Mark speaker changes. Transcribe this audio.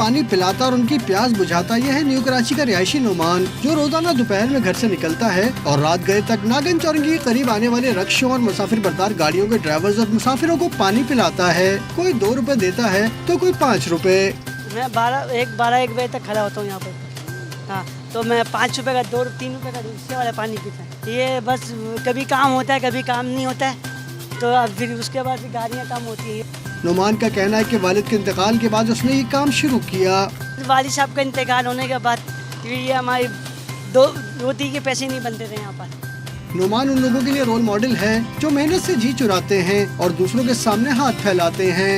Speaker 1: पानी पिलाता और उनकी प्यास बुझाता यह है न्यू कराची का रिहायशी नुमान, जो रोजाना दोपहर में घर से निकलता है और रात गए तक नागन चौरंगी के करीब आने वाले रक्शों और मुसाफिर बरदार गाड़ियों के ड्राइवर्स और मुसाफिरों को पानी पिलाता है। कोई 2 रुपए देता है तो कोई 5 रुपए।
Speaker 2: मैं 12-1 बजे तक खड़ा होता हूँ यहाँ पर। हाँ, तो मैं 5 रुपए का 2-3 रुपए का रिक्शे वाला पानी पीता है। ये बस कभी काम होता है कभी काम नहीं होता है, तो अब फिर उसके बाद फिर गाड़ियाँ कम होती है।
Speaker 1: नुमान का कहना है कि वालिद के इंतकाल के बाद उसने ये काम शुरू किया।
Speaker 2: वालिद साहब का इंतकाल होने के बाद ये हमारी 2 रोटी के पैसे नहीं बनते थे यहाँ पर।
Speaker 1: नुमान उन लोगों के लिए रोल मॉडल है जो मेहनत से जी चुराते हैं और दूसरों के सामने हाथ फैलाते हैं।